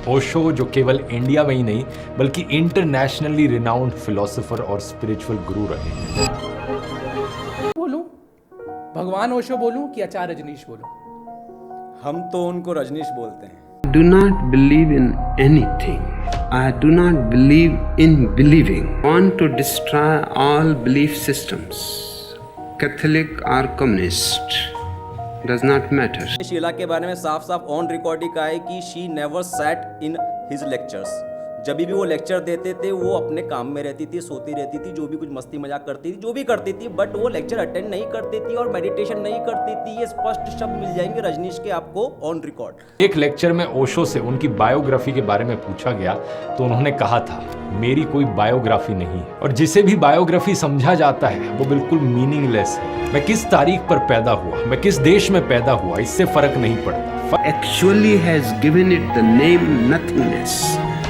ओशो जो केवल इंडिया में ही नहीं बल्कि इंटरनेशनली रिनाउंड फिलोसोफर और स्पिरिचुअल गुरु रहे हैं। बोलूं भगवान ओशो बोलूं कि आचार्य रजनीश बोलूं? हम तो उनको रजनीश बोलते हैं। Do not believe in anything. I do not believe in believing. I want to destroy all belief systems. Catholic or communist does not matter. Sheila के बारे में साफ साफ ऑन रिकॉर्ड ही कहा है कि she never sat in his lectures. जब भी वो लेक्चर देते थे वो अपने काम में रहती थी, सोती रहती थी, जो भी कुछ मस्ती मजाक करती थी, जो भी करती थी, बट वो लेक्चर अटेंड नहीं करती थी और मेडिटेशन नहीं करती थी। ये स्पष्ट शब्द मिल जाएंगे रजनीश के आपको ऑन रिकॉर्ड। एक लेक्चर में ओशो से उनकी बायोग्राफी के बारे में पूछा गया तो उन्होंने कहा था, मेरी कोई बायोग्राफी नहीं है और जिसे भी बायोग्राफी समझा जाता है वो बिल्कुल मीनिंगलेस है। मैं किस तारीख पर पैदा हुआ, मैं किस देश में पैदा हुआ, इससे फर्क नहीं पड़ता। Actually has given it the name nothingness,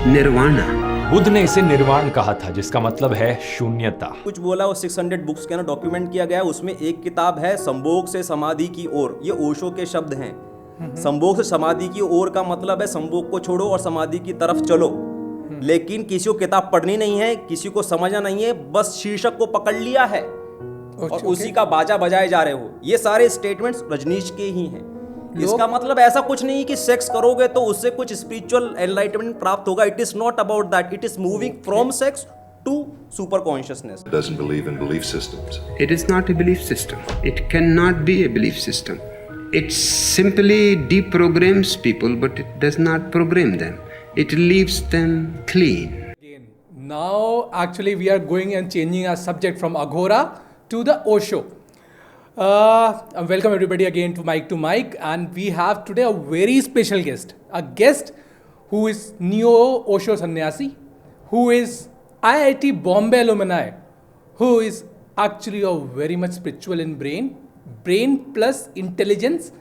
nirvana. Buddha ने इसे निर्वाण कहा था, जिसका मतलब है शून्यता। कुछ बोला वो 600 बुक्स के ना डॉक्यूमेंट किया गया है। उसमें एक किताब है संभोग से समाधि की ओर। ये ओशो के शब्द हैं। संभोग से समाधि की ओर का मतलब है संभोग को छोड़ो और समाधि की तरफ चलो। लेकिन किसी को किताब पढ़नी नहीं है, किसी को समझना नहीं है, बस शीर्षक को पकड़ लिया है और उसी का बाजा बजाए जा रहे हो। ये सारे स्टेटमेंट्स रजनीश के ही हैं। इसका मतलब ऐसा कुछ नहीं कि सेक्स करोगे तो उससे कुछ स्पिरिचुअल एनलाइटमेंट प्राप्त होगा। It is not about that. It is moving from sex to super consciousness. Doesn't believe in belief systems. It is not a belief system. It cannot be a belief system. It simply deprograms people, but it does not program them. It leaves them clean. Now actually we are going and changing our subject from Aghora to the Osho. Welcome everybody again to Mike, and we have today a very special guest, a guest who is neo Osho sannyasi, who is IIT Bombay alumni, who is actually a very much spiritual in brain plus intelligence.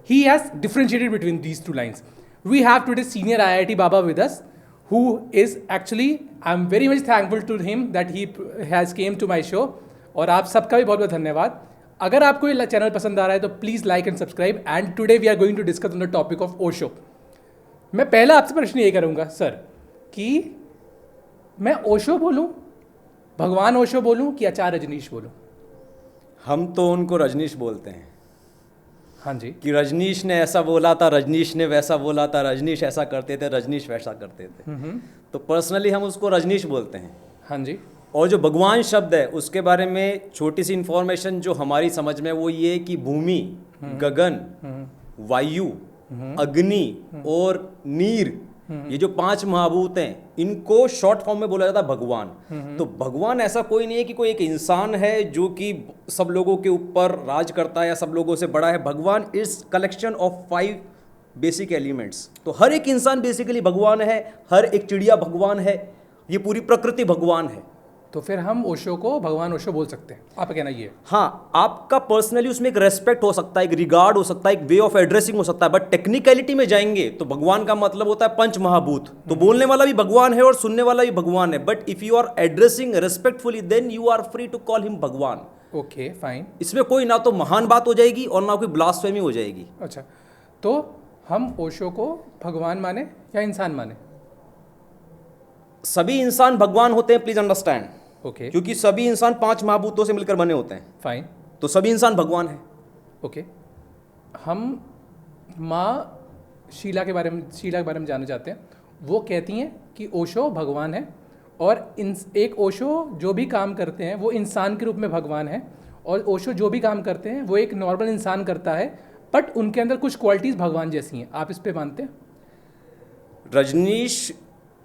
He has differentiated between these two lines. We have today senior IIT Baba with us, who is actually, I'm very much thankful to him that he has came to my show. और आप सबका भी बहुत बहुत धन्यवाद। अगर आपको ये चैनल पसंद आ रहा है तो please like and subscribe. And today we are going to discuss on the topic of Osho. मैं पहला आपसे प्रश्न ये करूँगा सर कि मैं ओशो बोलूँ, भगवान ओशो बोलूँ कि आचार्य रजनीश बोलूँ? हम तो उनको रजनीश बोलते हैं। हाँ जी। कि रजनीश ने ऐसा बोला था, रजनीश ने वैसा बोला था, रजनीश ऐसा करते थे, रजनीश वैसा करते थे। तो पर्सनली हम उसको रजनीश बोलते हैं। हाँ जी। और जो भगवान शब्द है उसके बारे में छोटी सी इंफॉर्मेशन जो हमारी समझ में वो ये कि भूमि, गगन, वायु, अग्नि और नीर, ये जो 5 महाभूत हैं, इनको शॉर्ट फॉर्म में बोला जाता है भगवान। तो भगवान ऐसा कोई नहीं है कि कोई एक इंसान है जो कि सब लोगों के ऊपर राज करता है या सब लोगों से बड़ा है। भगवान is collection of 5 basic elements. तो हर एक इंसान बेसिकली भगवान है, हर एक चिड़िया भगवान है, ये पूरी प्रकृति भगवान है। तो फिर हम ओशो को भगवान ओशो बोल सकते हैं, आपका कहना ये है? हाँ, आपका पर्सनली उसमें एक रेस्पेक्ट हो सकता है, एक रिगार्ड हो सकता है, एक वे ऑफ एड्रेसिंग हो सकता है। बट टेक्निकलिटी में जाएंगे तो भगवान का मतलब होता है 5 महाभूत। तो बोलने वाला भी भगवान है और सुनने वाला भी भगवान है। But if you are addressing respectfully then you are free to call him Bhagwan. Okay fine. इसमें कोई ना तो महान बात हो जाएगी और ना कोई ब्लास्फेमी हो जाएगी। अच्छा, तो हम ओशो को भगवान माने या इंसान माने? सभी इंसान भगवान होते हैं, प्लीज अंडरस्टैंड। ओके। क्योंकि सभी इंसान 5 महाभूतों से मिलकर बने होते हैं। फाइन। तो सभी इंसान भगवान है। ओके। हम माँ शीला के बारे में जानना चाहते हैं। वो कहती हैं कि ओशो भगवान है और एक ओशो जो भी काम करते हैं वो इंसान के रूप में भगवान है, और ओशो जो भी काम करते हैं वो एक नॉर्मल इंसान करता है, बट उनके अंदर कुछ क्वालिटीज़ भगवान जैसी हैं। आप इस पे मानते हैं? रजनीश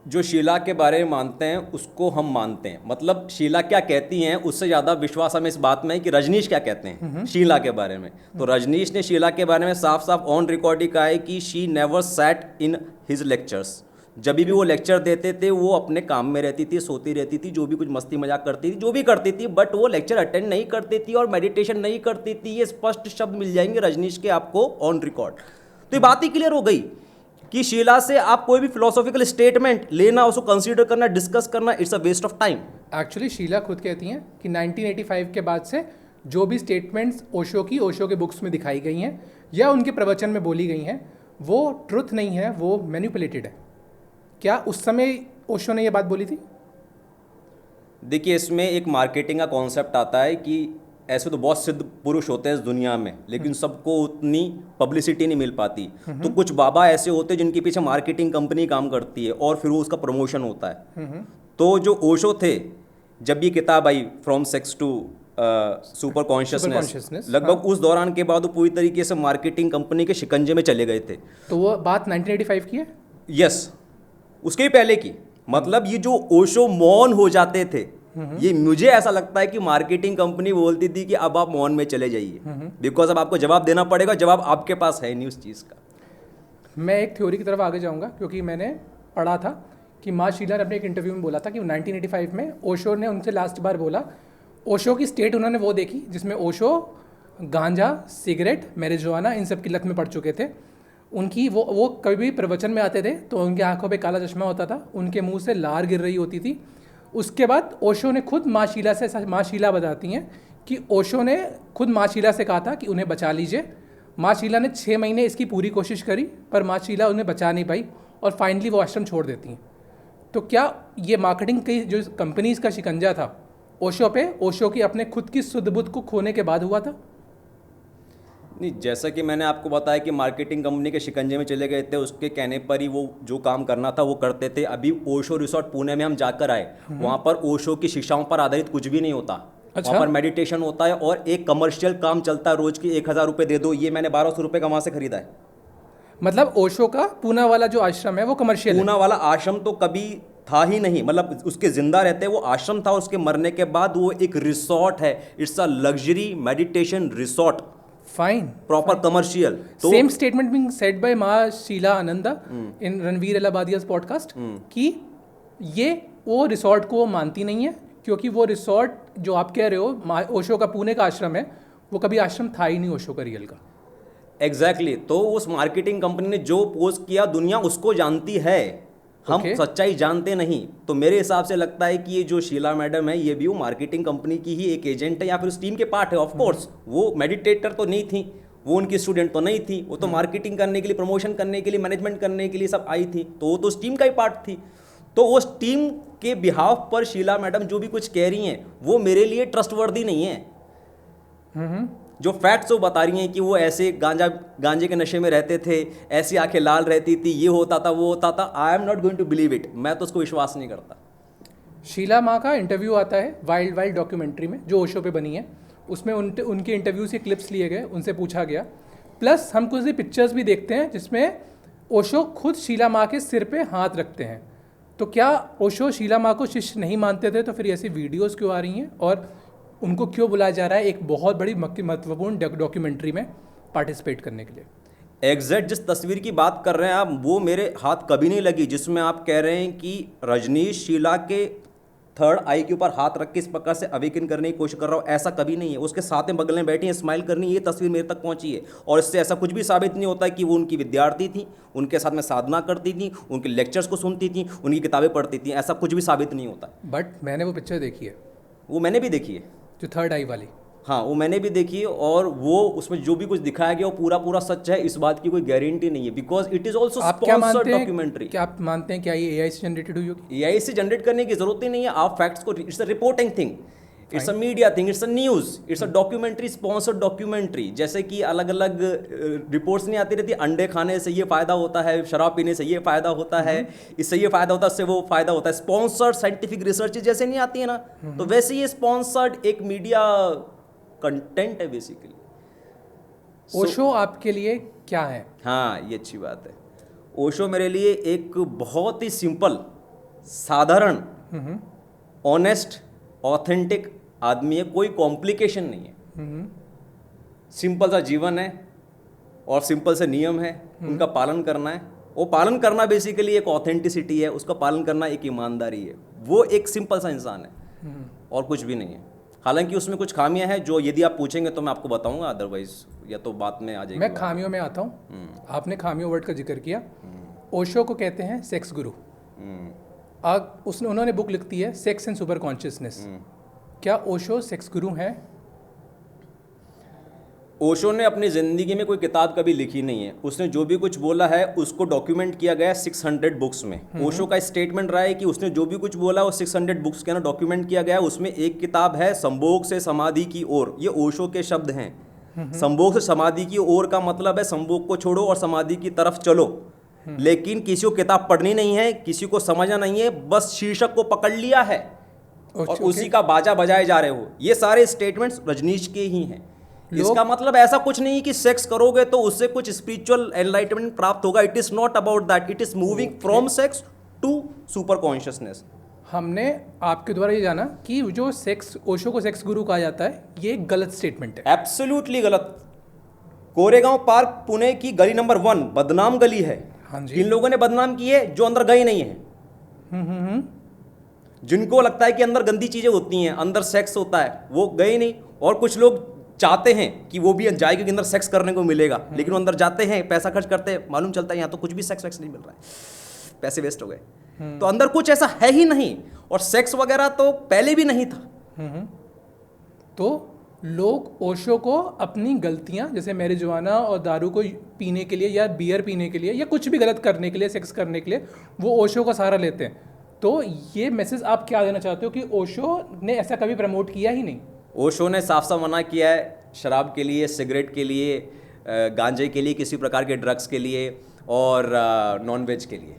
जो शीला के बारे में मानते हैं उसको हम मानते हैं। मतलब शीला क्या कहती हैं उससे ज़्यादा विश्वास हमें इस बात में है कि रजनीश क्या कहते हैं शीला के बारे में। तो रजनीश ने शीला के बारे में साफ साफ ऑन रिकॉर्ड ही कहा है कि she never sat in his lectures. जब भी वो लेक्चर देते थे वो अपने काम में रहती थी, सोती रहती थी, जो भी कुछ मस्ती मजाक करती थी, जो भी करती थी, बट वो लेक्चर अटेंड नहीं करती थी और मेडिटेशन नहीं करती थी। ये स्पष्ट शब्द मिल जाएंगे रजनीश के आपको ऑन रिकॉर्ड। तो ये बात ही क्लियर हो गई कि शीला से आप कोई भी फिलोसॉफिकल स्टेटमेंट लेना, उसको कंसीडर करना, डिस्कस करना, it's a waste of time. Actually Sheela खुद कहती हैं कि 1985 के बाद से जो भी स्टेटमेंट्स ओशो के बुक्स में दिखाई गई हैं या उनके प्रवचन में बोली गई हैं वो ट्रुथ नहीं है, वो मैनिपुलेटेड है। क्या उस समय ओशो ने ये बात बोली थी? देखिए, इसमें एक मार्केटिंग का कॉन्सेप्ट आता है कि ऐसे तो बहुत सिद्ध पुरुष होते हैं इस दुनिया में, लेकिन सबको उतनी पब्लिसिटी नहीं मिल पाती। तो कुछ बाबा ऐसे होते हैं जिनके पीछे मार्केटिंग कंपनी काम करती है और फिर वो उसका प्रमोशन होता है। तो जो ओशो थे, जब ये किताब आई from sex to super consciousness, लगभग उस दौरान के बाद वो पूरी तरीके से मार्केटिंग कंपनी के शिकंजे में चले गए थे। तो वो बात 1985 की है? यस, उसके भी पहले की। मतलब ये जो ओशो मौन हो जाते थे, ये मुझे ऐसा लगता है कि मार्केटिंग कंपनी बोलती थी कि अब आप मौन में चले जाइए, बिकॉज अब आपको जवाब देना पड़ेगा, जवाब आपके पास है नहीं उस चीज़ का। मैं एक थ्योरी की तरफ आगे जाऊंगा, क्योंकि मैंने पढ़ा था कि माँ शीला ने अपने एक इंटरव्यू में बोला था कि 1985 में ओशो ने उनसे लास्ट बार बोला, ओशो की स्टेट उन्होंने वो देखी जिसमें ओशो गांजा, सिगरेट, मैरिजुआना इन सब की लत में पड़ चुके थे। उनकी वो कभी भी प्रवचन में आते थे तो उनकी आंखों पे काला चश्मा होता था, उनके मुंह से लार गिर रही होती थी। उसके बाद ओशो ने खुद माँ शीला बताती हैं कि ओशो ने खुद माँ शीला से कहा था कि उन्हें बचा लीजिए। माँ शीला ने 6 महीने इसकी पूरी कोशिश करी, पर माँ शीला उन्हें बचा नहीं पाई और फाइनली वो आश्रम छोड़ देती हैं। तो क्या ये मार्केटिंग की जो कंपनीज़ का शिकंजा था ओशो पे, ओशो की अपने खुद की सुध बुध को खोने के बाद हुआ था? नहीं, जैसा कि मैंने आपको बताया कि मार्केटिंग कंपनी के शिकंजे में चले गए थे, उसके कहने पर ही वो जो काम करना था वो करते थे। अभी ओशो रिसोर्ट पुणे में हम जाकर आए, वहाँ पर ओशो की शिक्षाओं पर आधारित कुछ भी नहीं होता। अच्छा? वहाँ पर मेडिटेशन होता है और एक कमर्शियल काम चलता है, रोज की 1000 रुपये दे दो। ये मैंने 1200 रुपये का वहाँ से खरीदा है। मतलब ओशो का पूना वाला जो आश्रम है वो कमर्शियल है? पूना वाला आश्रम तो कभी था ही नहीं, मतलब उसके जिंदा रहते वो आश्रम था, उसके मरने के बाद वो एक रिसोर्ट है। It's a luxury meditation resort, fine, proper commercial. तो same statement being said by Ma Sheela Anand in Ranveer Allahbadia's podcast कि ये वो रिसोर्ट को वो मानती नहीं है, क्योंकि वो रिसोर्ट जो आप कह रहे हो ओशो का पुणे का आश्रम है, वो कभी आश्रम था ही नहीं ओशो का रियल का। एग्जैक्टली तो उस मार्केटिंग कंपनी ने जो पोस्ट किया दुनिया उसको जानती है, हम सच्चाई जानते नहीं। तो मेरे हिसाब से लगता है कि ये जो शीला मैडम है, ये भी वो मार्केटिंग कंपनी की ही एक एजेंट है या फिर उस टीम के पार्ट है। ऑफ कोर्स वो मेडिटेटर तो नहीं थी, वो उनकी स्टूडेंट तो नहीं थी, वो तो मार्केटिंग करने के लिए, प्रमोशन करने के लिए, मैनेजमेंट करने के लिए सब आई थी, तो वो तो उस टीम का ही पार्ट थी। तो उस टीम के बिहाफ पर शीला मैडम जो भी कुछ कह रही हैं वो मेरे लिए ट्रस्टवर्दी नहीं है। जो फैक्ट्स वो बता रही हैं कि वो ऐसे गांजे के नशे में रहते थे, ऐसी आंखें लाल रहती थी, ये होता था, वो होता था, I am not going to believe it. मैं तो उसको विश्वास नहीं करता। शीला माँ का इंटरव्यू आता है वाइल्ड डॉक्यूमेंट्री में जो ओशो पे बनी है, उसमें उनके इंटरव्यू से क्लिप्स लिए गए, उनसे पूछा गया। प्लस हम कुछ पिक्चर्स भी देखते हैं जिसमें ओशो खुद शीला माँ के सिर पे हाथ रखते हैं। तो क्या ओशो शीला माँ को शिष्य नहीं मानते थे? तो फिर ऐसी वीडियोज़ क्यों आ रही हैं और उनको क्यों बुलाया जा रहा है एक बहुत बड़ी महत्वपूर्ण डॉक्यूमेंट्री में पार्टिसिपेट करने के लिए? एग्जैक्ट जिस तस्वीर की बात कर रहे हैं आप, वो मेरे हाथ कभी नहीं लगी जिसमें आप कह रहे हैं कि रजनीश शीला के थर्ड आई के ऊपर हाथ रख के इस प्रकार से अवेकन करने की कोशिश कर रहा हूँ। ऐसा कभी नहीं है। उसके साथ में बगल में बैठी हैं, स्माइल करनी, ये तस्वीर मेरे तक पहुँची है। और इससे ऐसा कुछ भी साबित नहीं होता है कि वो उनकी विद्यार्थी थी, उनके साथ में साधना करती थी, उनके लेक्चर्स को सुनती थी, उनकी किताबें पढ़ती थी। ऐसा कुछ भी साबित नहीं होता। बट मैंने वो पिक्चर देखी है, वो मैंने भी देखी है, जो थर्ड आई वाली। हाँ, वो मैंने भी देखी है। और वो उसमें जो भी कुछ दिखाया गया वो पूरा सच है, इस बात की कोई गारंटी नहीं है, because it is also sponsored documentary. क्या आप मानते हैं क्या ये एआई से जनरेटेड हुई होगी? एआई से जनरेट करने की जरूरत ही नहीं है। आप फैक्ट्स को, it's a reporting thing, it's a media thing, it's a news, it's a documentary, sponsored documentary. जैसे कि अलग अलग रिपोर्ट्स नहीं आती रहती, अंडे खाने से ये फायदा होता है, शराब पीने से ये फायदा होता है, इससे ये फायदा होता है, इससे वो फायदा होता है। स्पॉन्सर्ड साइंटिफिक रिसर्च जैसे नहीं आती है ना, तो वैसे ये स्पॉन्सर्ड एक मीडिया कंटेंट है बेसिकली। ओशो आपके लिए क्या है? हाँ, ये अच्छी बात है। ओशो मेरे लिए एक बहुत ही सिंपल, साधारण, ऑनेस्ट, ऑथेंटिक आदमी है। कोई कॉम्प्लिकेशन नहीं है। सिंपल सा जीवन है और सिंपल से नियम है, उनका पालन करना है। वो पालन करना बेसिकली एक ऑथेंटिसिटी है, उसका पालन करना एक ईमानदारी है। वो एक सिंपल सा इंसान है और कुछ भी नहीं है। हालांकि उसमें कुछ खामियां हैं जो यदि आप पूछेंगे तो मैं आपको बताऊंगा, अदरवाइज या तो बात में आ जाएगी। मैं खामियों में आता हूँ। आपने खामियों वर्ड का जिक्र किया। ओशो को कहते हैं सेक्स गुरु। उन्होंने बुक लिखती है सेक्स एंड सुपर कॉन्शियसनेस। क्या ओशो सेक्स गुरु हैं? ओशो ने अपनी ज़िंदगी में कोई किताब कभी लिखी नहीं है। उसने जो भी कुछ बोला है उसको डॉक्यूमेंट किया गया है 600 बुक्स में। ओशो का स्टेटमेंट रहा है कि उसने जो भी कुछ बोला वो 600 बुक्स के अंदर डॉक्यूमेंट किया गया है। उसमें एक किताब है संभोग से समाधि की ओर, ये ओशो के शब्द हैं। संभोग से समाधि की ओर का मतलब है संभोग को छोड़ो और समाधि की तरफ चलो, लेकिन किसी को किताब पढ़नी नहीं है, किसी को समझना नहीं है, बस शीर्षक को पकड़ लिया है और उसी का बाजा बजाए जा रहे हो। ये सारे स्टेटमेंट्स रजनीश के ही हैं। इसका मतलब ऐसा कुछ नहीं कि सेक्स करोगे तो उससे कुछ स्पिरिचुअल एनलाइटमेंट प्राप्त होगा। It is not about that, it is moving from sex to super consciousness. हमने आपके द्वारा ये जाना कि जो सेक्स, ओशो को सेक्स गुरु कहा जाता है, ये एक गलत स्टेटमेंट है। एब्सोल्युटली गलत। कोरेगांव पार्क पुणे की गली नंबर 1 बदनाम गली है। हाँ जी। किन लोगों ने बदनाम की है? जो अंदर गए नहीं है, जिनको लगता है कि अंदर गंदी चीजें होती हैं, अंदर सेक्स होता है, वो गए नहीं। और कुछ लोग चाहते हैं कि वो भी जाए क्योंकि अंदर सेक्स करने को मिलेगा, लेकिन वो अंदर जाते हैं, पैसा खर्च करते हैं, मालूम चलता है यहाँ तो कुछ भी सेक्स वेक्स नहीं मिल रहा है, पैसे वेस्ट हो गए। तो अंदर कुछ ऐसा है ही नहीं, और सेक्स वगैरह तो पहले भी नहीं था। तो लोग ओशो को अपनी गलतियां, जैसे मैरिजुआना और दारू को पीने के लिए या बियर पीने के लिए या कुछ भी गलत करने के लिए, सेक्स करने के लिए, वो ओशो का सहारा लेते हैं। तो ये मैसेज आप क्या देना चाहते हो कि ओशो ने ऐसा कभी प्रमोट किया ही नहीं? ओशो ने साफ साफ मना किया है शराब के लिए, सिगरेट के लिए, गांजे के लिए, किसी प्रकार के ड्रग्स के लिए और नॉनवेज के लिए।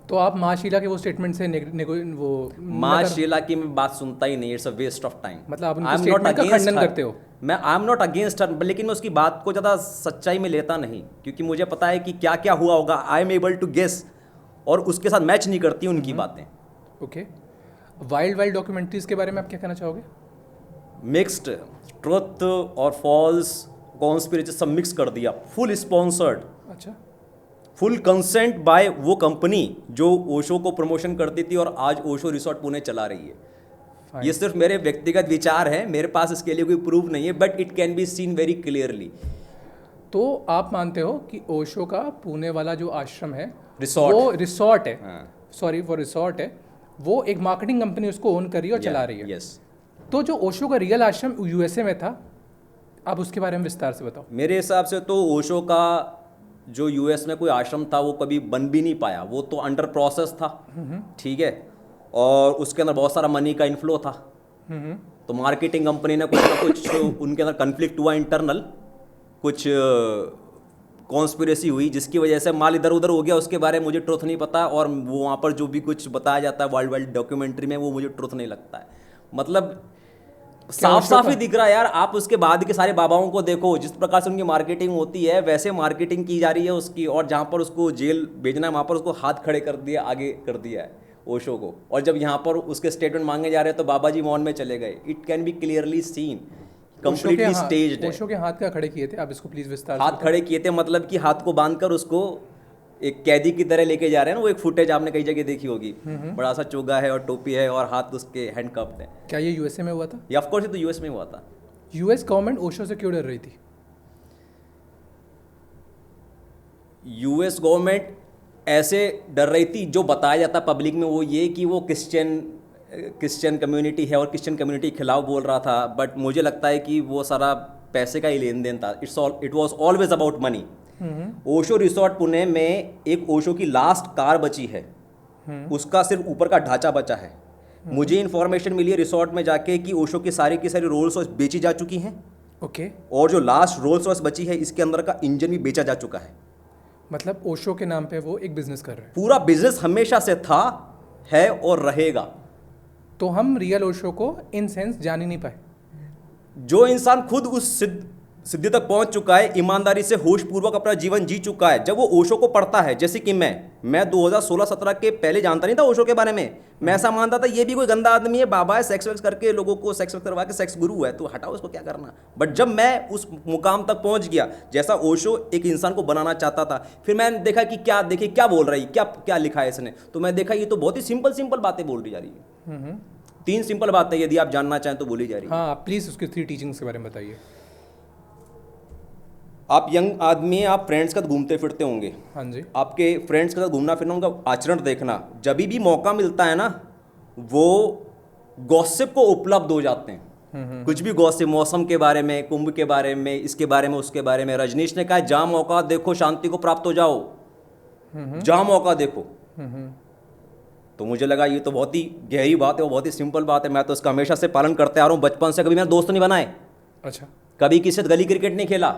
तो आप माँ शीला के वो स्टेटमेंट से वो माँ शीला की मैं बात सुनता ही नहीं, it's a waste of time. मतलब आप उनके स्टेटमेंट का खंडन करते हो? मैं I am not against her, लेकिन मैं उसकी बात को ज़्यादा सच्चाई में लेता नहीं, क्योंकि मुझे पता है कि क्या क्या हुआ होगा। I am able to guess, और उसके साथ मैच नहीं करती उनकी बातें। ओके, वाइल्ड डॉक्यूमेंट्रीज के बारे में आप क्या कहना चाहोगे? मिक्स्ड, ट्रुथ और फॉल्स, कॉन्स्पिरेसी सब मिक्स कर दिया। फुल स्पॉन्सर्ड, अच्छा, फुल कंसेंट बाय वो कंपनी जो ओशो को प्रमोशन करती थी और आज ओशो रिसोर्ट पुणे चला रही है। ये सिर्फ मेरे व्यक्तिगत विचार हैं, मेरे पास इसके लिए कोई प्रूफ नहीं है, but it can be seen very clearly. तो आप मानते हो कि ओशो का पुणे वाला जो आश्रम है, रिसोर्ट, वो रिसोर्ट है, हाँ। सॉरी वो रिसोर्ट है, वो एक मार्केटिंग कंपनी उसको ओन कर रही है और चला रही है। यस। तो जो ओशो का रियल आश्रम यूएसए में था, आप उसके बारे में विस्तार से बताओ। मेरे हिसाब से तो ओशो का जो यूएस में कोई आश्रम था वो कभी बन भी नहीं पाया, वो तो अंडर प्रोसेस था, ठीक है, और उसके अंदर बहुत सारा मनी का इन्फ्लो था। तो मार्केटिंग कंपनी ने कुछ ना कुछ उनके अंदर कन्फ्लिक्ट हुआ इंटरनल, कुछ कॉन्स्पिरेसी हुई जिसकी वजह से माल इधर उधर हो गया। उसके बारे में मुझे ट्रुथ नहीं पता, और वो वहाँ पर जो भी कुछ बताया जाता है वर्ल्ड डॉक्यूमेंट्री में, वो मुझे ट्रुथ नहीं लगता है। मतलब साफ साफ ही दिख रहा है यार। आप उसके बाद के सारे बाबाओं को देखो, जिस प्रकार से उनकी मार्केटिंग होती है वैसे मार्केटिंग की जा रही है उसकी, और जहाँ पर उसको जेल भेजना है वहाँ पर उसको हाथ खड़े कर दिया, आगे कर दिया है ओशो को। और जब यहाँ पर उसके स्टेटमेंट मांगे जा रहे हैं तो बाबा जी मौन में चले गए। It can be clearly seen, completely staged है। ओशो के हाथ क्या खड़े किए थे? आप इसको प्लीज विस्तार। हाथ खड़े किए थे मतलब कि हाथ को बांधकर उसको एक कैदी की तरह लेके जा रहे हैं ना। वो एक फुटेज आपने कई जगह देखी होगी, बड़ा सा चोगा है और टोपी है और हाथ उसके हैंडकफ्ड है। क्या ये यूएसए में हुआ था? ये ऑफ कोर्स ये तो यूएस में हुआ था। यूएस गवर्नमेंट ओशो से क्यों डर रही थी? यूएस गवर्नमेंट ऐसे डर रही थी, जो बताया जाता पब्लिक में वो ये कि वो क्रिश्चियन कम्युनिटी है और क्रिश्चियन कम्युनिटी के खिलाफ बोल रहा था। बट मुझे लगता है कि वो सारा पैसे का ही लेन देन था। It was always about money. Osho resort Pune में एक ओशो की लास्ट कार बची है, उसका सिर्फ ऊपर का ढांचा बचा है। मुझे इन्फॉर्मेशन मिली है रिसोर्ट में जाके कि ओशो की सारी रोल्स रॉयस बेची जा चुकी हैं। ओके। और जो लास्ट रोल्स रॉयस बची है इसके अंदर का इंजन भी बेचा जा चुका है। मतलब ओशो के नाम पे वो एक बिजनेस कर रहे हैं। पूरा बिजनेस हमेशा से था, है और रहेगा। तो हम रियल ओशो को इन सेंस जान ही नहीं पाए। जो इंसान खुद उस सिद्धि तक पहुंच चुका है, ईमानदारी से होश पूर्वक अपना जीवन जी चुका है, जब वो ओशो को पढ़ता है, जैसे कि मैं 2016-17 के पहले जानता नहीं था ओशो के बारे में। मैं ऐसा मानता था ये भी कोई गंदा आदमी है, बाबा है, सेक्स वेक्स करके लोगों को सेक्स करवा के सेक्स गुरु है, तो हटाओ उसको, क्या करना। बट जब मैं उस मुकाम तक पहुंच गया जैसा ओशो एक इंसान को बनाना चाहता था, फिर मैंने देखा कि क्या बोल रही, क्या लिखा है इसने। तो मैं देखा ये तो बहुत ही सिंपल बातें बोल रही जा रही है। 3 सिंपल बातें यदि आप जानना चाहें तो बोली जा रही है। हाँ, प्लीज उसकी 3 टीचिंग्स के बारे में बताइए। आप यंग आदमी हैं, आप फ्रेंड्स के साथ घूमते फिरते होंगे। हाँ जी। आपके फ्रेंड्स के साथ घूमना फिरना, उनका आचरण देखना, जब भी मौका मिलता है ना वो गॉसिप को उपलब्ध हो जाते हैं। कुछ भी गॉसिप, मौसम के बारे में, कुंभ के बारे में, इसके बारे में, उसके बारे में। रजनीश ने कहा जहां मौका देखो शांति को प्राप्त हो जाओ, जहां मौका देखो। तो मुझे लगा ये तो बहुत ही गहरी बात है और बहुत ही सिंपल बात है। मैं तो इसका हमेशा से पालन करते आ रहा हूँ, बचपन से। कभी मैंने दोस्त नहीं बनाए, अच्छा। कभी किसी से गली क्रिकेट नहीं खेला,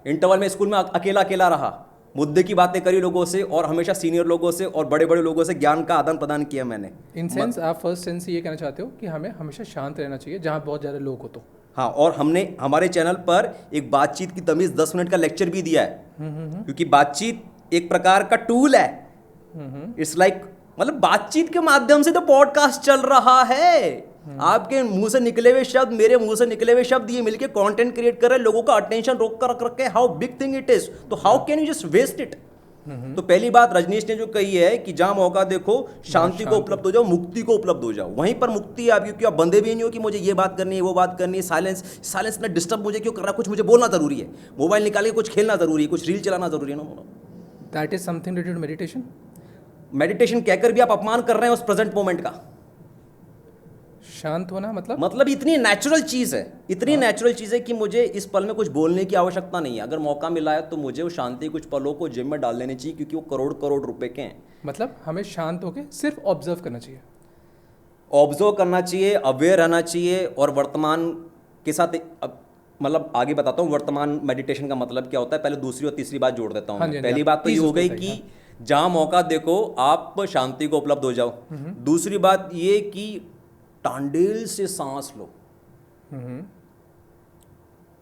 इंटरवल में स्कूल में अकेला अकेला रहा, मुद्दे की बातें करी लोगों से, और हमेशा सीनियर लोगों से और बड़े बड़े लोगों से ज्ञान का आदान प्रदान किया मैंने। इन सेंस आप फर्स्ट सेंस ये कहना चाहते हो कि हमें हमेशा शांत रहना चाहिए जहाँ बहुत ज़्यादा लोग हो तो। हाँ, और हमने हमारे चैनल पर एक बातचीत की तमीज 10 मिनट का लेक्चर भी दिया है, क्योंकि बातचीत एक प्रकार का टूल है। इट्स लाइक मतलब बातचीत के माध्यम से तो पॉडकास्ट चल रहा है। आपके मुंह से निकले हुए शब्द, मेरे मुंह से निकले हुए शब्द, ये मिलके कंटेंट क्रिएट कर रहे हैं, लोगों का अटेंशन रोक कर रख रखे हैं। How big thing it is, तो how can you just waste it. तो पहली बात रजनीश ने जो कही है कि जहां मौका देखो शांति को उपलब्ध हो जाओ, मुक्ति को उपलब्ध हो जाओ, वहीं पर मुक्ति है आपकी। क्योंकि आप बंदे भी नहीं हो कि मुझे ये बात करनी है, वो बात करनी है। साइलेंस में डिस्टर्ब मुझे क्यों कर रहा है, कुछ मुझे बोलना जरूरी है, मोबाइल निकाल के कुछ खेलना जरूरी है, कुछ रील चलाना जरूरी है। No, that is something related to meditation. Meditation कहकर भी आप अपमान कर रहे हैं उस प्रेजेंट मोमेंट का। शांत होना मतलब इतनी नेचुरल चीज है, इतनी नेचुरल चीज है कि मुझे इस पल में कुछ बोलने की आवश्यकता नहीं है। अगर मौका मिला है तो मुझे वो शांति कुछ पलों को जिम में डाल लेने चाहिए, क्योंकि वो करोड़ करोड़ रुपए के हैं। मतलब हमें शांत होकर सिर्फ ऑब्जर्व करना चाहिए, ऑब्जर्व करना चाहिए, अवेयर रहना चाहिए, और वर्तमान के साथ मतलब आगे बताता हूँ वर्तमान मेडिटेशन का मतलब क्या होता है। पहले दूसरी और तीसरी बात जोड़ देता हूँ। हाँ जी, पहली बात तो ये हो गई कि जहां मौका देखो आप शांति को उपलब्ध हो जाओ। दूसरी बात ये कि टांडेल से सांस लो।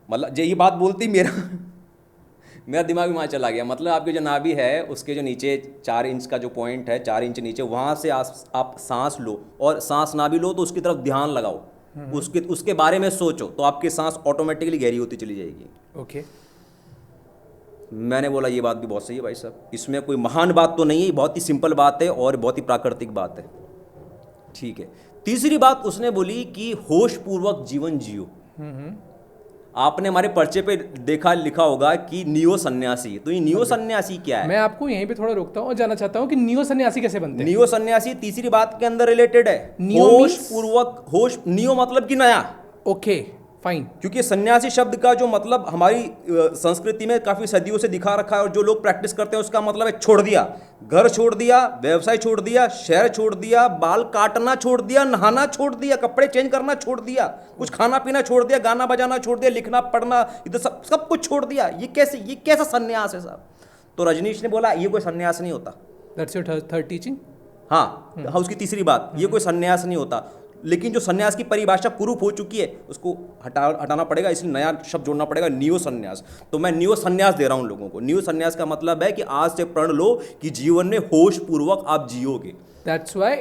मतलब ये बात बोलती मेरा दिमाग भी वहाँ चला गया। मतलब आपकी जो नाभि है उसके जो नीचे 4 इंच का जो पॉइंट है, 4 इंच नीचे, वहाँ से आप सांस लो, और सांस ना भी लो तो उसकी तरफ ध्यान लगाओ, उसके बारे में सोचो, तो आपकी सांस ऑटोमेटिकली गहरी होती चली जाएगी। ओके। मैंने बोला ये बात भी बहुत सही है भाई साहब, इसमें कोई महान बात तो नहीं है, बहुत ही सिंपल बात है और बहुत ही प्राकृतिक बात है। ठीक है। तीसरी बात उसने बोली कि होश पूर्वक जीवन जियो। आपने हमारे पर्चे पे देखा, लिखा होगा कि नियो सन्यासी। तो ये नियो सन्यासी क्या है? मैं आपको यहीं पे थोड़ा रोकता हूँ और जानना चाहता हूँ कि नियो सन्यासी कैसे बनते हैं। नियो सन्यासी तीसरी बात के अंदर रिलेटेड है। नियो होश पूर्वक, होश, नियो मतलब कि नया। Okay fine. क्योंकि सन्यासी शब्द का जो मतलब हमारी संस्कृति में काफी सदियों से दिखा रखा है, और जो लोग प्रैक्टिस करते हैं उसका मतलब है छोड़ दिया, घर छोड़ दिया, व्यवसाय छोड़ दिया, शहर छोड़ दिया, बाल काटना छोड़ दिया, नहाना छोड़ दिया, कपड़े चेंज करना छोड़ दिया, कुछ खाना पीना छोड़ दिया, गाना बजाना छोड़ दिया, लिखना पढ़ना, इधर सब कुछ छोड़ दिया। ये कैसा सन्यास है साहब? तो रजनीश ने बोला ये कोई सन्यास नहीं होता। That's your third teaching. हाँ, उसकी तीसरी बात, ये कोई सन्यास नहीं होता। लेकिन जो सन्यास की परिभाषा कुरूप हो चुकी है उसको हटाना पड़ेगा, इसलिए नया शब्द जोड़ना पड़ेगा, नियो सन्यास। तो मैं नियो सन्यास दे रहा हूं लोगों को। नियो सन्यास का मतलब है कि आज से प्रण लो कि जीवन में होश पूर्वक आप जियोगे। दैट्स वाई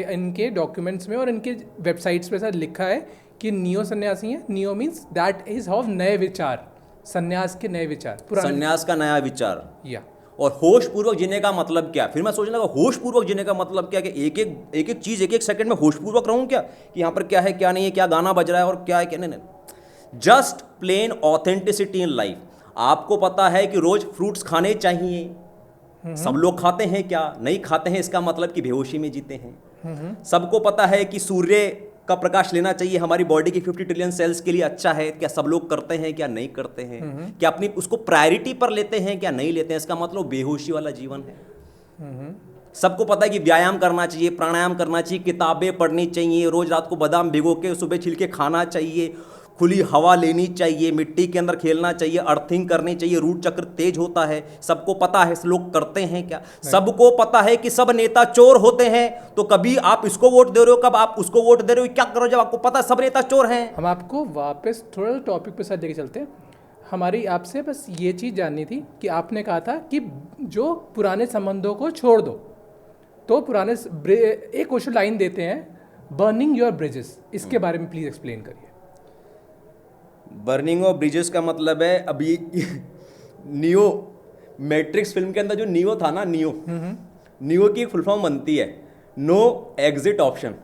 इनके डॉक्यूमेंट्स में और इनके वेबसाइट्स पे साथ लिखा है कि नियो सन्यासी है। Neo means that is how नए विचार, सन्यास के नए विचार, सन्यास का नया विचार। या और होश पूर्वक जीने का मतलब क्या? फिर मैं सोचने लगा होश पूर्वक जीने का मतलब क्या, कि एक चीज एक सेकंड में होश पूर्वक रहूं क्या, कि यहाँ पर क्या है क्या नहीं है, क्या गाना बज रहा है और क्या है क्या नहीं। Just plain authenticity in life. आपको पता है कि रोज फ्रूट्स खाने चाहिए, सब लोग खाते हैं क्या? नहीं खाते हैं, इसका मतलब कि बेहोशी में जीते हैं। सबको पता है कि सूर्य का प्रकाश लेना चाहिए, हमारी बॉडी की 50 ट्रिलियन सेल्स के लिए अच्छा है। क्या सब लोग करते हैं क्या? नहीं करते हैं। क्या अपनी उसको प्रायोरिटी पर लेते हैं क्या? नहीं लेते हैं। इसका मतलब बेहोशी वाला जीवन है। सबको पता है कि व्यायाम करना चाहिए, प्राणायाम करना चाहिए, किताबें पढ़नी चाहिए, रोज रात को बादाम भिगो के सुबह छिलके खाना चाहिए, खुली हवा लेनी चाहिए, मिट्टी के अंदर खेलना चाहिए, अर्थिंग करनी चाहिए, रूट चक्र तेज होता है। सबको पता है, लोग करते हैं क्या? सबको पता है कि सब नेता चोर होते हैं। तो कभी आप इसको वोट दे रहे हो, कब आप उसको वोट दे रहे हो, क्या करो जब आपको पता है सब नेता चोर हैं? हम आपको वापस थोड़ा टॉपिक पे साथ लेके चलते हैं। हमारी आपसे बस ये चीज़ जाननी थी कि आपने कहा था कि जो पुराने संबंधों को छोड़ दो, तो पुराने एक क्वेश्चन लाइन देते हैं, बर्निंग योर ब्रिजेस। इसके बारे में प्लीज एक्सप्लेन करिए। बर्निंग ऑफ ब्रिजेस का मतलब है, अभी नियो मैट्रिक्स फिल्म के अंदर जो नियो था ना, नियो की एक फुल फॉर्म बनती है नो एग्जिट ऑप्शन।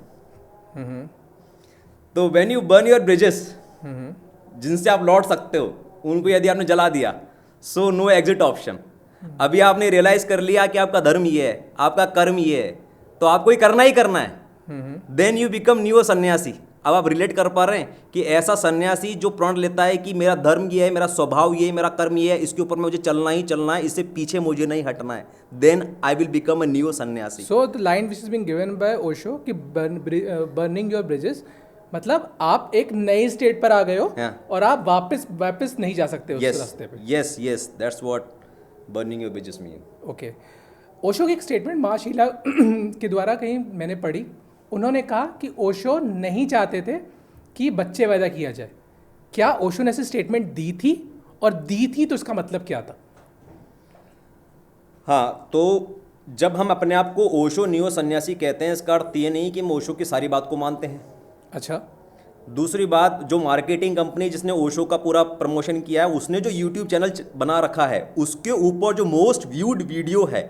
तो when you burn your bridges, जिनसे आप लौट सकते हो, उनको यदि आपने जला दिया, सो नो एग्जिट ऑप्शन। अभी आपने रियलाइज कर लिया कि आपका धर्म ये है, आपका कर्म ये है, तो आपको ये करना ही करना है। देन यू बिकम नियो सन्यासी। अब आप रिलेट कर पा रहे हैं कि ऐसा सन्यासी जो प्रण लेता है कि मेरा धर्म ये है, मेरा स्वभाव ये है, मेरा कर्म ये है, इसके ऊपर मुझे चलना ही चलना है, इससे पीछे मुझे नहीं हटना है, then I will become a new sannyasi. So the line which is being given by Osho कि बर्निंग योर ब्रिजेस, मतलब आप एक नई स्टेट पर आ गए हो और आप वापस नहीं जा सकते उस रास्ते पे। Yes yes, that's what burning your bridges mean. Okay, Osho की एक स्टेटमेंट माँ शीला के द्वारा कहीं मैंने पढ़ी, उन्होंने कहा कि ओशो नहीं चाहते थे कि बच्चे पैदा किया जाए। क्या ओशो ने ऐसी स्टेटमेंट दी थी, और दी थी तो इसका मतलब क्या था? हाँ, तो जब हम अपने आप को ओशो नियो सन्यासी कहते हैं, इसका अर्थ ये नहीं कि हम ओशो की सारी बात को मानते हैं। अच्छा, दूसरी बात, जो मार्केटिंग कंपनी जिसने ओशो का पूरा प्रमोशन किया है, उसने जो यूट्यूब चैनल बना रखा है, उसके ऊपर जो मोस्ट व्यूड वीडियो है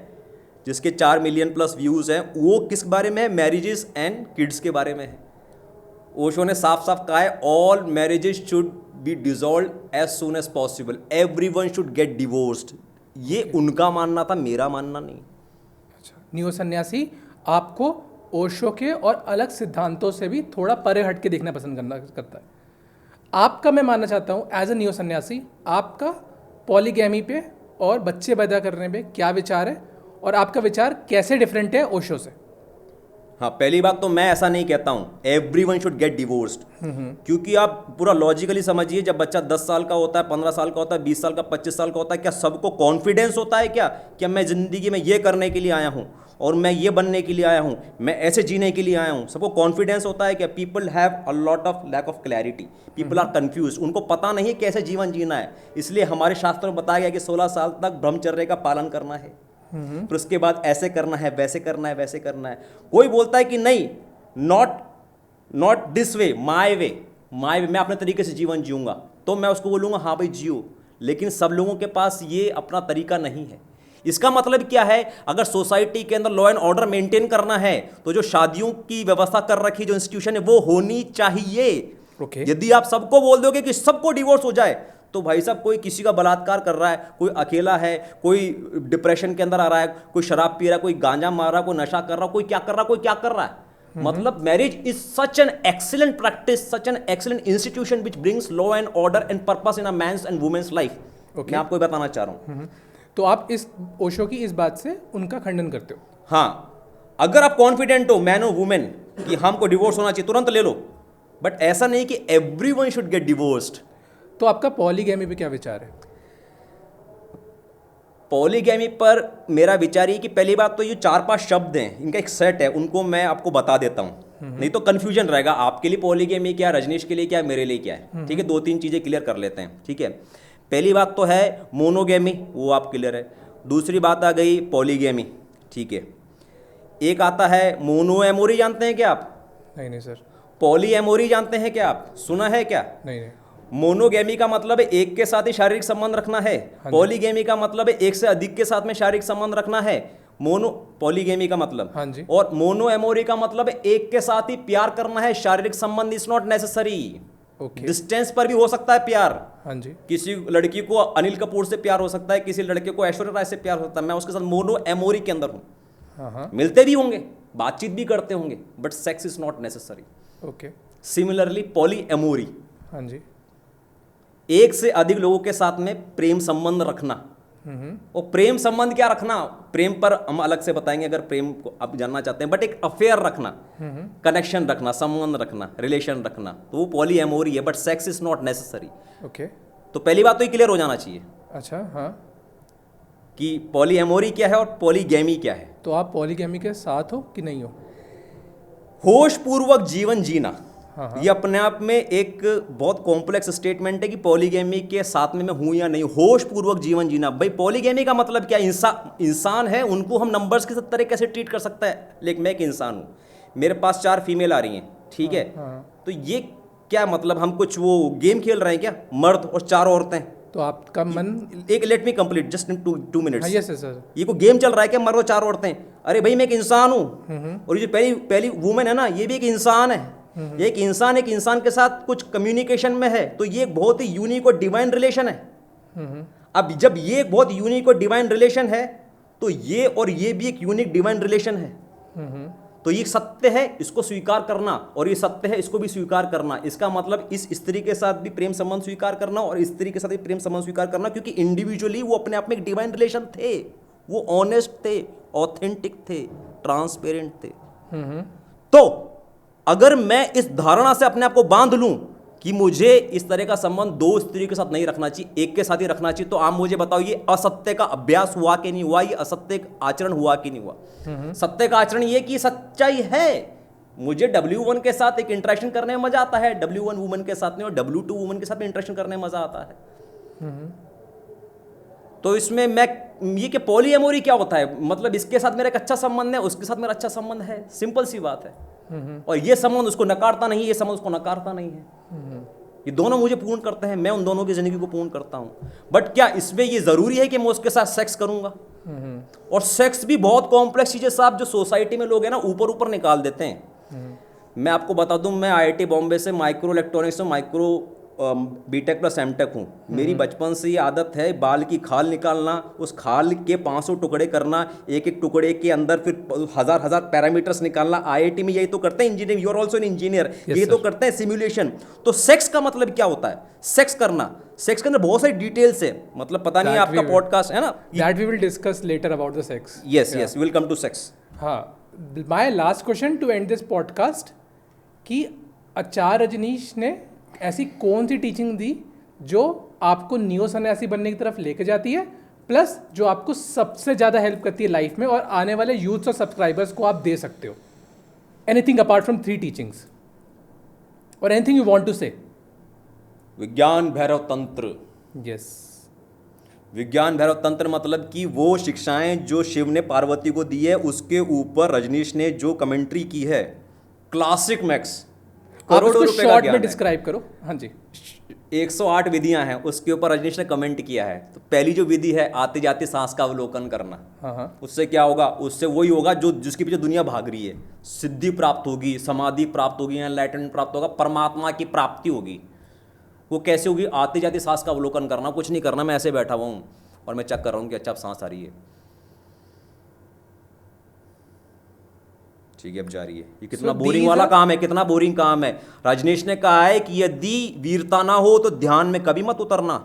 जिसके 4 मिलियन प्लस व्यूज़ हैं, वो किस बारे में है? मैरिजेस एंड किड्स के बारे में है। ओशो ने साफ साफ कहा है, all marriages should be dissolve as soon as possible, everyone should get divorced. ये उनका मानना था, मेरा मानना नहीं। अच्छा, नियो सन्यासी आपको ओशो के और अलग सिद्धांतों से भी थोड़ा परे हट के देखना पसंद करता है। आपका, मैं मानना चाहता हूँ एज अ नियो सन्यासी, आपका पॉलीगैमी पे और बच्चे पैदा करने पे क्या विचार है, और आपका विचार कैसे डिफरेंट है ओशो से? हाँ, पहली बात तो मैं ऐसा नहीं कहता हूँ एवरीवन शुड गेट डिवोर्स्ड, क्योंकि आप पूरा लॉजिकली समझिए, जब बच्चा 10 साल का होता है, 15 साल का होता है, 20 साल का, 25 साल का होता है, क्या सबको कॉन्फिडेंस होता है क्या मैं ज़िंदगी में ये करने के लिए आया हूँ और मैं ये बनने के लिए आया हूँ, मैं ऐसे जीने के लिए आया हूँ? सबको कॉन्फिडेंस होता है क्या? People have a lot of lack of clarity, people are confuse, उनको पता नहीं है कैसे जीवन जीना है। इसलिए हमारे शास्त्रों में बताया गया कि 16 साल तक ब्रह्मचर्य का पालन करना है, फिर उसके बाद ऐसे करना है, वैसे करना है, वैसे करना है। कोई बोलता है कि नहीं, नॉट दिस वे, माई वे, मैं अपने तरीके से जीवन जीऊंगा, तो मैं उसको बोलूँगा हाँ भाई जियो। लेकिन सब लोगों के पास ये अपना तरीका नहीं है। इसका मतलब क्या है? अगर सोसाइटी के अंदर लॉ एंड ऑर्डर मेंटेन करना है, तो जो शादियों की व्यवस्था कर रखी जो इंस्टीट्यूशन है, वो होनी चाहिए। यदि आप सबको बोल दोगे कि सबको डिवोर्स हो जाए, तो भाई साहब कोई किसी का बलात्कार कर रहा है, कोई अकेला है, कोई डिप्रेशन के अंदर आ रहा है, कोई शराब पी रहा है, कोई गांजा मार रहा है, कोई नशा कर रहा है, कोई क्या कर रहा है। मतलब marriage is such an excellent practice, such an excellent institution which brings law and order and purpose in a man's and women's life. मैं आपको बताना चाह रहा हूँ। तो आप इस ओशो की इस बात से उनका खंडन करते हो? हाँ, अगर आप कॉन्फिडेंट हो मैन और वुमेन कि हमको डिवोर्स होना चाहिए, तुरंत ले लो, बट ऐसा नहीं कि एवरीवन शुड गेट डिवोर्स्ड। तो आपका पॉलीगैमी पे क्या विचार है? पॉलीगैमी पर मेरा विचार ये कि पहली बात तो ये 4-5 शब्द हैं, इनका एक सेट है, उनको मैं आपको बता देता हूँ, नहीं तो कंफ्यूजन रहेगा। आपके लिए पॉलीगैमी क्या, रजनीश के लिए क्या, मेरे लिए क्या है, ठीक है? 2-3 चीज़ें क्लियर कर लेते हैं, ठीक है? पहली बात तो है मोनोगैमी, वो आप क्लियर है। दूसरी बात आ गई पॉलीगैमी, ठीक है? एक आता है मोनोएमोरी, जानते हैं क्या आप? नहीं सर। पॉलीएमोरी जानते हैं क्या आप? सुना है क्या? नहीं। मोनोगैमी का मतलब है एक के साथ ही शारीरिक संबंध रखना है। पॉलीगैमी का मतलब है एक से अधिक के साथ में शारीरिक संबंध रखना है। पॉलीगैमी का मतलब, हाँ जी। और मोनोएमोरी का मतलब है एक के साथ ही प्यार करना है, शारीरिक संबंध इज नॉट नेसेसरी। डिस्टेंस पर भी हो सकता है प्यार। हाँ जी। किसी लड़की को अनिल कपूर से प्यार हो सकता है, किसी लड़के को ऐश्वर्या राय से प्यार हो सकता है, मैं उसके साथ मोनोएमोरी के अंदर हूँ। हाँ। मिलते भी होंगे, बातचीत भी करते होंगे, but sex is not necessary. Okay. Similarly polyamory, हाँ जी, एक से अधिक लोगों के साथ में प्रेम संबंध रखना। और प्रेम संबंध क्या रखना, प्रेम पर हम अलग से बताएंगे अगर प्रेम को आप जानना चाहते हैं, बट एक अफेयर रखना, कनेक्शन रखना, संबंध रखना, रिलेशन रखना, तो वो पॉलीएमोरी है, but sex is not necessary. Okay. तो पहली बात तो ये क्लियर हो जाना चाहिए। अच्छा, हाँ, कि पॉलीएमोरी क्या है और पॉलीगैमी क्या है। तो आप पॉलीगैमी के साथ हो कि नहीं हो? होश पूर्वक जीवन जीना, हाँ। ये अपने आप में एक बहुत कॉम्प्लेक्स स्टेटमेंट है कि पॉलीगैमी के साथ में मैं हूं या नहीं। होश पूर्वक जीवन जीना, भाई पॉलीगैमी का मतलब क्या? इंसान है, उनको हम नंबर्स की तरह कैसे ट्रीट कर सकता है? लेकिन मैं एक इंसान हूं, मेरे पास 4 फीमेल आ रही हैं, ठीक है? तो ये क्या मतलब, हम कुछ वो गेम खेल रहे हैं क्या? मर्द और 4 औरतें, तो आपका मन एक let me complete just in 2 minutes. Yes sir. ये कोई गेम चल रहा है क्या? मर्द और 4 औरतें? अरे भाई मैं एक इंसान हूँ, और ये जो पहली वुमेन है ना, ये भी एक इंसान है। ये एक इंसान के साथ कुछ कम्युनिकेशन में है, तो ये एक बहुत ही यूनिक और डिवाइन रिलेशन है। अब जब ये एक बहुत यूनिक और डिवाइन रिलेशन है, तो ये और ये भी एक यूनिक डिवाइन रिलेशन है। तो ये सत्य है, इसको स्वीकार करना, और ये सत्य है, इसको भी स्वीकार करना। इसका मतलब इस स्त्री के साथ भी प्रेम संबंध स्वीकार करना और इस स्त्री के साथ भी प्रेम संबंध स्वीकार करना, क्योंकि इंडिविजुअली वो अपने आप में एक डिवाइन रिलेशन थे, वो ऑनेस्ट थे, ऑथेंटिक थे, ट्रांसपेरेंट थे। तो अगर मैं इस धारणा से अपने आप को बांध लूं कि मुझे इस तरह का संबंध दो स्त्री के साथ नहीं रखना चाहिए, एक के साथ ही रखना चाहिए, तो आप मुझे बताओ ये असत्य का अभ्यास हुआ कि नहीं हुआ, ये असत्य का आचरण हुआ कि नहीं हुआ। सत्य का आचरण ये कि सच्चाई है, मुझे W1 के साथ एक इंटरेक्शन करने में मजा आता है, W1 वुमन के साथ नहीं, और W2 वुमन के साथ भी इंटरेक्शन करने में मजा आता है। तो इसमें मैं ये कि पॉलीएमोरी क्या होता है, मतलब इसके साथ मेरा एक अच्छा संबंध है, उसके साथ मेरा अच्छा संबंध है, सिंपल सी बात है। और ये संबंध उसको नकारता नहीं, ये संबंध उसको नकारता नहीं है, ये दोनों मुझे पूर्ण करते हैं, मैं उन दोनों की जिंदगी को पूर्ण करता हूं। बट क्या इसमें ये जरूरी है कि मैं उसके साथ सेक्स करूंगा? और सेक्स भी बहुत कॉम्प्लेक्स चीज है साहब, जो सोसाइटी में लोग हैं ना ऊपर ऊपर निकाल देते हैं। मैं आपको बता दूं, मैं IIT बॉम्बे से माइक्रो इलेक्ट्रॉनिक्स में माइक्रो बीटेक प्लस एमटेक हूँ। मेरी बचपन से ये आदत है बाल की खाल निकालना, उस खाल के 500 टुकड़े करना, एक एक टुकड़े के अंदर फिर हजार पैरामीटर्स निकालना। IIT में यही तो करते हैं engineer, you are also an engineer, ये तो करते हैं सिमुलेशन। तो सेक्स का मतलब क्या होता है? सेक्स करना, सेक्स के अंदर बहुत सारी डिटेल्स है, मतलब पता नहीं आपका पॉडकास्ट है ना, that we will discuss later about the sex. Yes yes, will come to sex. हाँ, my last question to end this podcast कि आचार्य रजनीश ने ऐसी कौन सी टीचिंग दी जो आपको नियो सन्यासी बनने की तरफ लेके जाती है, प्लस जो आपको सबसे ज़्यादा हेल्प करती है लाइफ में और आने वाले यूथ्स और सब्सक्राइबर्स को आप दे सकते हो? एनीथिंग अपार्ट फ्रॉम 3 टीचिंग्स और एनीथिंग यू वांट टू से। विज्ञान भैरव तंत्र। यस, विज्ञान भैरव तंत्र मतलब कि वो शिक्षाएं जो शिव ने पार्वती को दी है, उसके ऊपर रजनीश ने जो कमेंट्री की है, क्लासिक मैक्स, आप इसको शॉर्ट में डिस्क्राइब करो। हाँ जी। 108 विधियां हैं, उसके ऊपर रजनीश ने कमेंट किया है। तो पहली जो विधि है, आती जाती सांस का अवलोकन करना। हाँ। उससे क्या होगा? उससे वही होगा जो जिसके पीछे दुनिया भाग रही है, सिद्धि प्राप्त होगी, समाधि प्राप्त होगी, एनलाइटमेंट प्राप्त होगा, परमात्मा की प्राप्ति होगी। वो कैसे होगी? आती जाती सांस का अवलोकन करना, कुछ नहीं करना, मैं ऐसे बैठा हुआ हूँ और मैं चेक कर रहा हूँ कि अच्छा अब सांस आ रही है, ठीक है अब जा रही है। ये कितना बोरिंग वाला काम है, कितना बोरिंग काम है। रजनीश ने कहा है कि यदि वीरता ना हो तो ध्यान में कभी मत उतरना।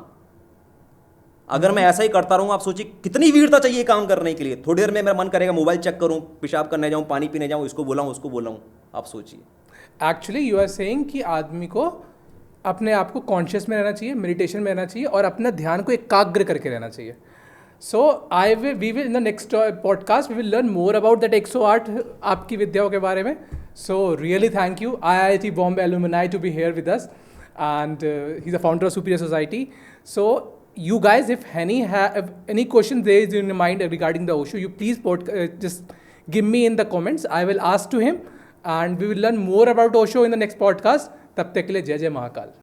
अगर मैं ऐसा ही करता रहूंगा, आप सोचिए कितनी वीरता चाहिए काम करने के लिए। थोड़ी देर में मेरा मन करेगा मोबाइल चेक करूं, पेशाब करने जाऊं, पानी पीने जाऊं, इसको बोलाऊं उसको बोलाऊं, आप सोचिए। एक्चुअली यू आर सेइंग कि आदमी को अपने आप को कॉन्शियस में रहना चाहिए, मेडिटेशन में रहना चाहिए और अपना ध्यान को एकाग्र करके रहना चाहिए। So we will in the next podcast we will learn more about that 108 आपकी विद्याओं के बारे में. So really thank you IIT Bombay alumni to be here with us, and he's a founder of Superior Society. So you guys, if any questions there is in your mind regarding the Osho, you please just give me in the comments. I will ask to him and we will learn more about Osho in the next podcast. तब तक के लिए जय जय महाकाल.